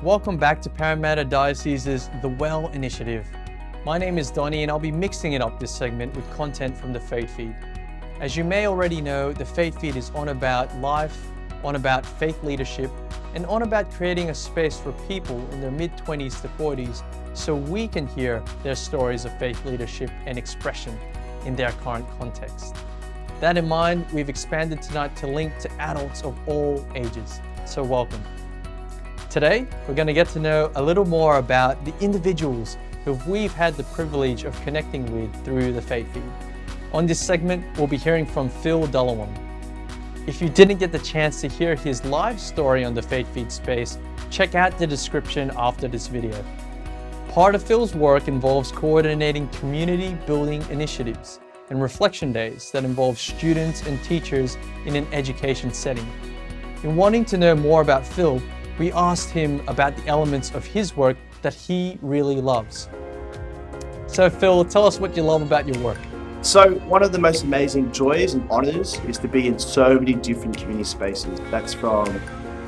Welcome back to Parramatta Diocese's The Well Initiative. My name is Donnie and I'll be mixing it up this segment with content from the FaithFeed. As you may already know, the FaithFeed is on about life, on about faith leadership, and on about creating a space for people in their mid-20s to 40s so we can hear their stories of faith leadership and expression in their current context. That in mind, we've expanded tonight to link to adults of all ages, so welcome. Today, we're going to get to know a little more about the individuals who we've had the privilege of connecting with through the FaithFeed. On this segment, we'll be hearing from Phil Dulawan. If you didn't get the chance to hear his live story on the FaithFeed space, check out the description after this video. Part of Phil's work involves coordinating community building initiatives and reflection days that involve students and teachers in an education setting. In wanting to know more about Phil, we asked him about the elements of his work that he really loves. So Phil, tell us what you love about your work. So one of the most amazing joys and honours is to be in so many different community spaces. That's from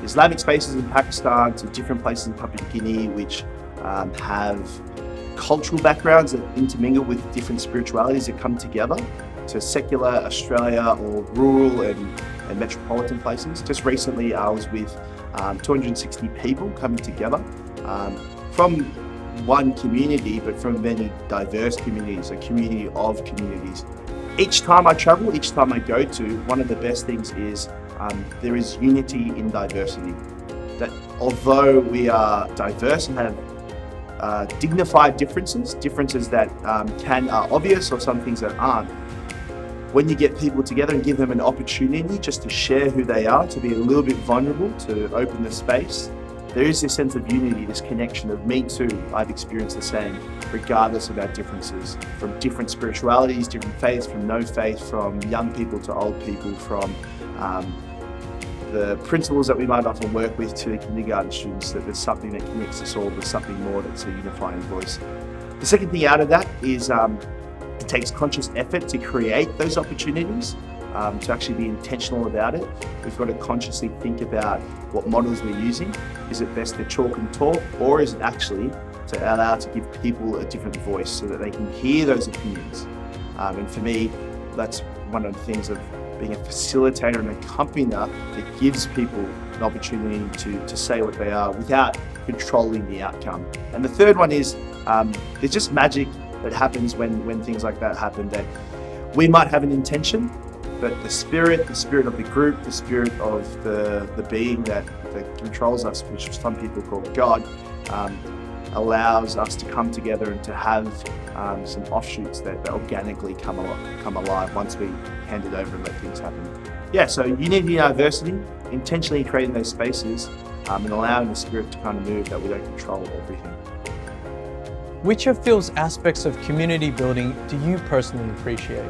Islamic spaces in Pakistan to different places in Papua New Guinea, which have cultural backgrounds that intermingle with different spiritualities that come together, to secular Australia or rural and metropolitan places. Just recently I was with 260 people coming together from one community, but from many diverse communities, a community of communities. Each time I travel, each time I go to, one of the best things is there is unity in diversity. That although we are diverse and have dignified differences that are obvious or some things that aren't, when you get people together and give them an opportunity just to share who they are, to be a little bit vulnerable, to open the space, there is this sense of unity, this connection of me too, I've experienced the same, regardless of our differences, from different spiritualities, different faiths, from no faith, from young people to old people, from the principals that we might often work with to the kindergarten students, that there's something that connects us all, there's something more that's a unifying voice. The second thing out of that is it takes conscious effort to create those opportunities, to actually be intentional about it. We've got to consciously think about what models we're using. Is it best to chalk and talk, or is it actually to allow to give people a different voice so that they can hear those opinions? And for me, that's one of the things of being a facilitator and accompanier that gives people an opportunity to say what they are without controlling the outcome. And the third one is there's just magic that happens when things like that happen, that we might have an intention, but the spirit of the group, the spirit of the being that controls us, which some people call God, allows us to come together and to have some offshoots that organically come alive once we hand it over and let things happen. Yeah, so unity and diversity, intentionally creating those spaces and allowing the spirit to kind of move, that we don't control everything. Which of Phil's aspects of community building do you personally appreciate?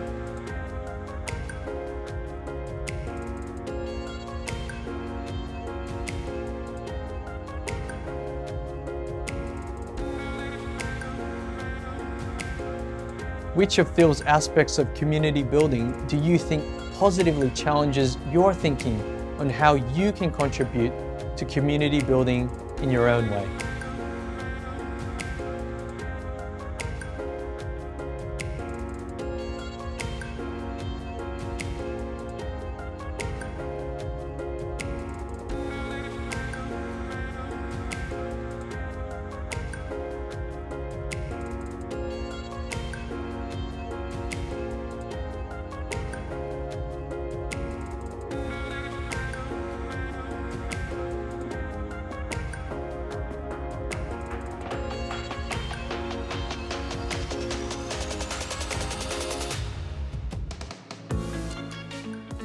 Which of Phil's aspects of community building do you think positively challenges your thinking on how you can contribute to community building in your own way?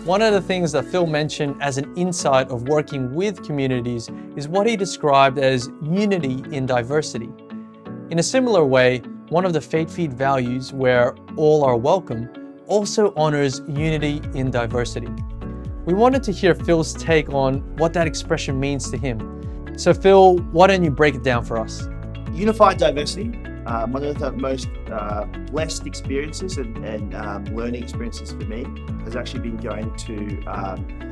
One of the things that Phil mentioned as an insight of working with communities is what he described as unity in diversity. In a similar way, one of the FaithFeed values, where all are welcome, also honors unity in diversity. We wanted to hear Phil's take on what that expression means to him. So Phil, why don't you break it down for us? Unified diversity, one of the most blessed experiences and learning experiences for me has actually been going to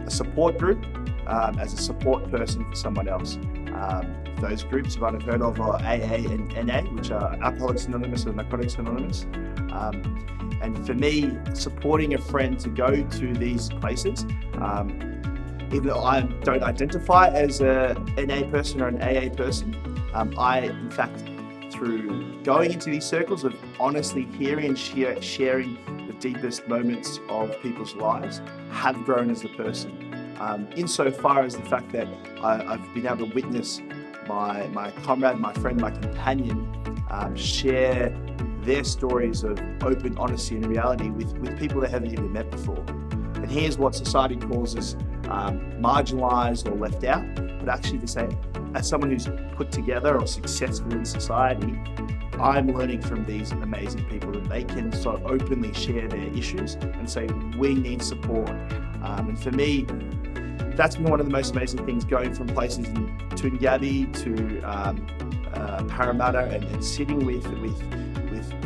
a support group as a support person for someone else. Those groups you might have heard of are AA and NA, which are Alcoholics Anonymous and Narcotics Anonymous. And for me, supporting a friend to go to these places, even though I don't identify as a NA person or an AA person, I, in fact, through going into these circles of honestly hearing and sharing the deepest moments of people's lives, have grown as a person. Insofar as the fact that I've been able to witness my comrade, my friend, my companion share their stories of open honesty and reality with people they haven't even met before. And here's what society calls us marginalized or left out, but actually to say, as someone who's put together or successful in society, I'm learning from these amazing people that they can so openly share their issues and say, we need support. And for me, that's been one of the most amazing things, going from places in Toongabbie to Parramatta and sitting with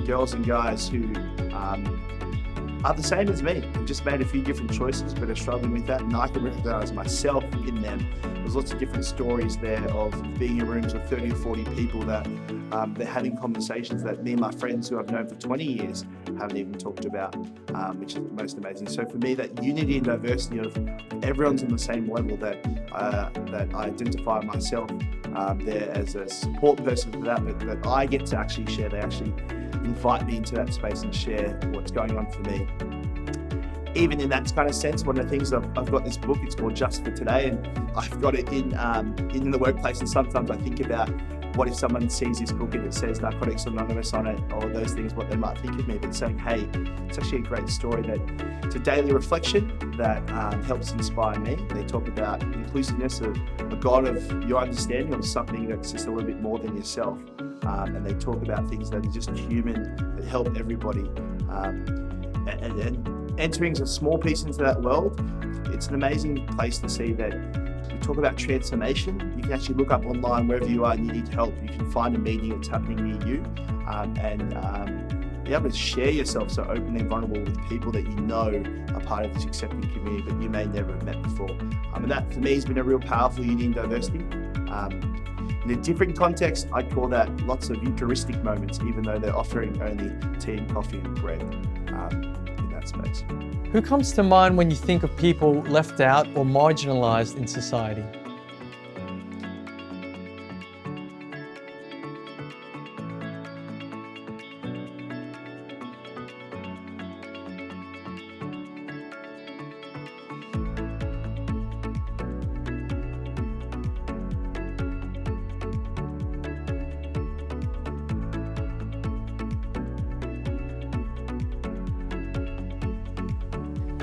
girls and guys who are the same as me. They've just made a few different choices but are struggling with that, and I can recognize myself in them. There's lots of different stories there of being in rooms with 30 or 40 people that they're having conversations that me and my friends who I've known for 20 years haven't even talked about, which is the most amazing. So for me, that unity and diversity of everyone's on the same level, that I identify myself there as a support person for that, but that I get to actually share. They actually invite me into that space and share what's going on for me. Even in that kind of sense, one of the things I've got this book, it's called Just for Today, and I've got it in the workplace, and sometimes I think about what if someone sees this book and it says Narcotics Anonymous on it, or those things, what they might think of me, but saying, hey, it's actually a great story, that it's a daily reflection that helps inspire me. They talk about inclusiveness of a God of your understanding of something that's just a little bit more than yourself. And they talk about things that are just human, that help everybody. And entering a small piece into that world, it's an amazing place to see that we talk about transformation. You can actually look up online wherever you are and you need help. You can find a meeting that's happening near you and be able to share yourself so openly and vulnerable with people that you know are part of this accepting community, but you may never have met before. And that for me has been a real powerful unity and diversity. In a different context, I'd call that lots of Eucharistic moments, even though they're offering only tea and coffee and bread in that space. Who comes to mind when you think of people left out or marginalized in society?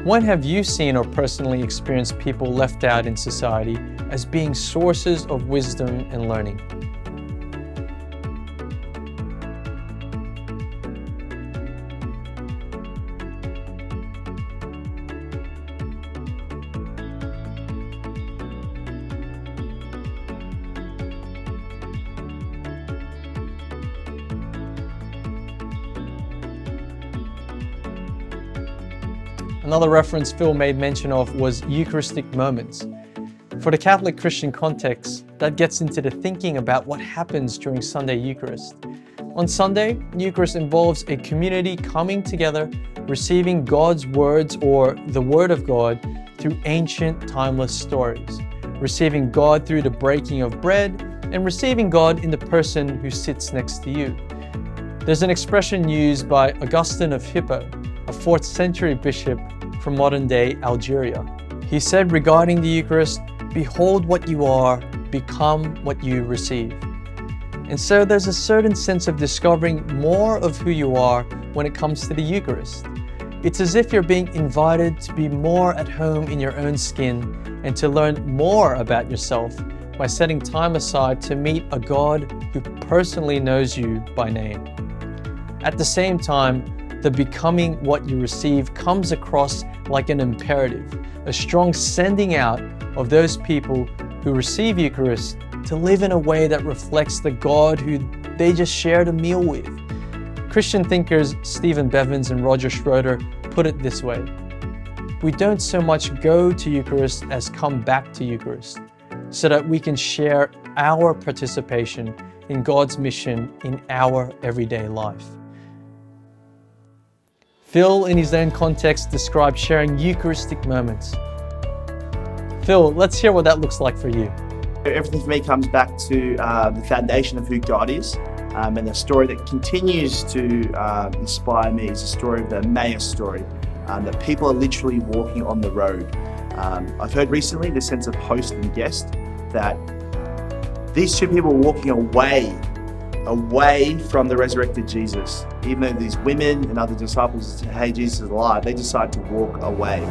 When have you seen or personally experienced people left out in society as being sources of wisdom and learning? Another reference Phil made mention of was Eucharistic moments. For the Catholic Christian context, that gets into the thinking about what happens during Sunday Eucharist. On Sunday, Eucharist involves a community coming together, receiving God's words or the Word of God through ancient, timeless stories, receiving God through the breaking of bread, and receiving God in the person who sits next to you. There's an expression used by Augustine of Hippo, a 4th century bishop from modern-day Algeria. He said regarding the Eucharist, "Behold what you are, become what you receive." And so there's a certain sense of discovering more of who you are when it comes to the Eucharist. It's as if you're being invited to be more at home in your own skin and to learn more about yourself by setting time aside to meet a God who personally knows you by name. At the same time, the becoming what you receive comes across like an imperative, a strong sending out of those people who receive Eucharist to live in a way that reflects the God who they just shared a meal with. Christian thinkers Stephen Bevins and Roger Schroeder put it this way: we don't so much go to Eucharist as come back to Eucharist. so that we can share our participation in God's mission in our everyday life. Phil, in his own context, described sharing Eucharistic moments. Phil, let's hear what that looks like for you. Everything for me comes back to the foundation of who God is, and the story that continues to inspire me is the story of the Emmaus story, that people are literally walking on the road. I've heard recently the sense of host and guest, that these two people were walking away from the resurrected Jesus. Even though these women and other disciples said, "Hey, Jesus is alive," they decide to walk away.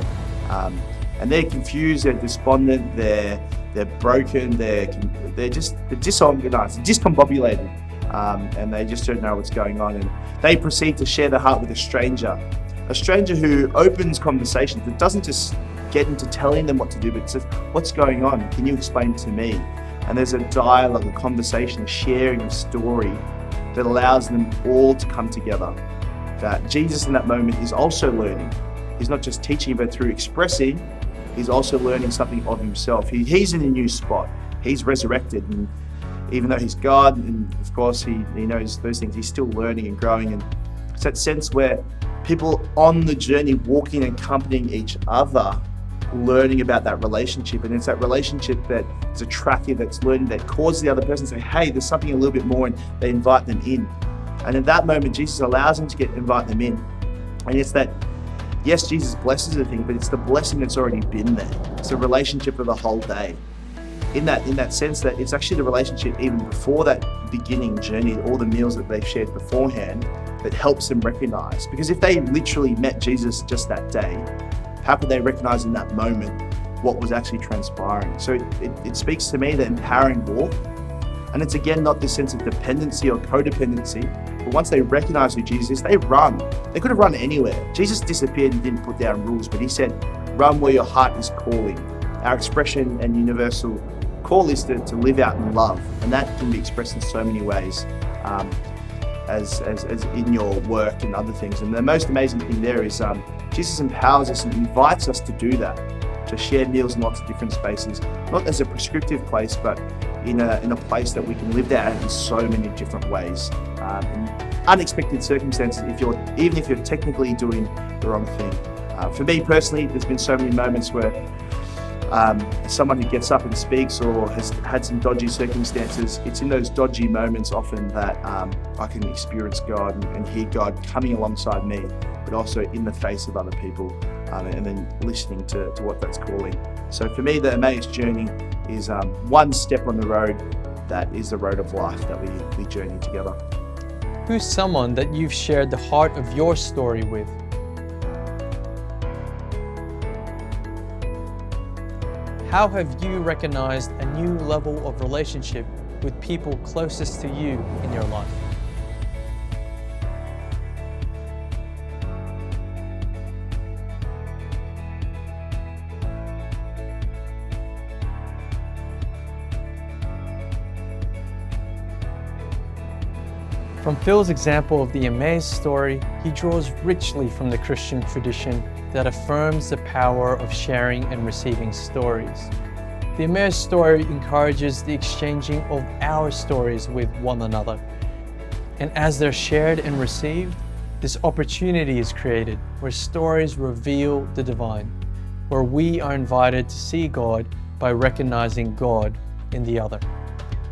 And they're confused, they're despondent, they're broken, they're disorganized, discombobulated, and they just don't know what's going on. And they proceed to share their heart with a stranger who opens conversations, that doesn't just get into telling them what to do, but says, "What's going on? Can you explain to me?" And there's a dialogue, a conversation, a sharing of story that allows them all to come together. That Jesus in that moment is also learning. He's not just teaching, but through expressing, he's also learning something of himself. He's in a new spot. He's resurrected, and even though he's God, and of course he knows those things, he's still learning and growing. And it's that sense where people on the journey, walking and accompanying each other, learning about that relationship. And it's that relationship that is attractive, that's learning, that causes the other person to say, "Hey, there's something a little bit more," and they invite them in. And in that moment, Jesus allows them to invite them in. And it's that, yes, Jesus blesses the thing, but it's the blessing that's already been there. It's a relationship of the whole day. In that sense, that it's actually the relationship even before that beginning journey, all the meals that they've shared beforehand, that helps them recognize. Because if they literally met Jesus just that day, how could they recognize in that moment what was actually transpiring? So it speaks to me, the empowering walk. And it's again not this sense of dependency or codependency, but once they recognize who Jesus is, they run. They could have run anywhere. Jesus disappeared and didn't put down rules, but he said, "Run where your heart is calling." Our expression and universal call is to live out in love, and that can be expressed in so many ways, as in your work and other things. And the most amazing thing there is Jesus empowers us and invites us to do that, to share meals in lots of different spaces, not as a prescriptive place, but in a place that we can live that out in so many different ways. In unexpected circumstances, even if you're technically doing the wrong thing. For me personally, there's been so many moments where someone who gets up and speaks or has had some dodgy circumstances, it's in those dodgy moments often that I can experience God and hear God coming alongside me, but also in the face of other people, and then listening to what that's calling. So for me, the Emmaus journey is one step on the road that is the road of life that we journey together. Who's someone that you've shared the heart of your story with? How have you recognized a new level of relationship with people closest to you in your life? From Phil's example of the Emmaus story, he draws richly from the Christian tradition that affirms the power of sharing and receiving stories. The Emmaus story encourages the exchanging of our stories with one another. And as they're shared and received, this opportunity is created where stories reveal the divine, where we are invited to see God by recognizing God in the other.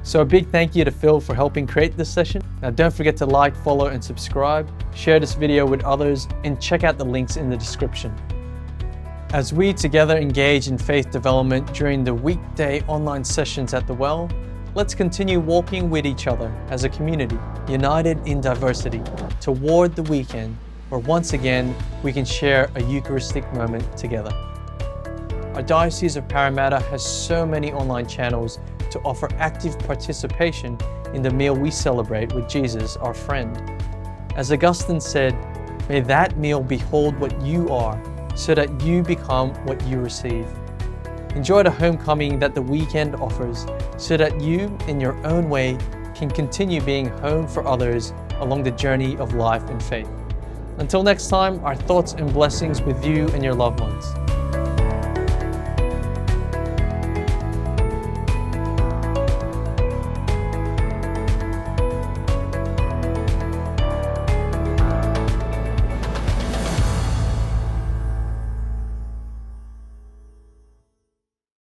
So a big thank you to Phil for helping create this session. Now don't forget to like, follow, and subscribe. Share this video with others and check out the links in the description. As we together engage in faith development during the weekday online sessions at The Well, let's continue walking with each other as a community, united in diversity, toward the weekend where once again we can share a Eucharistic moment together. Our Diocese of Parramatta has so many online channels to offer active participation in the meal we celebrate with Jesus, our friend. As Augustine said, may that meal behold what you are, so that you become what you receive. Enjoy the homecoming that the weekend offers, so that you, in your own way, can continue being home for others along the journey of life and faith. Until next time, our thoughts and blessings with you and your loved ones.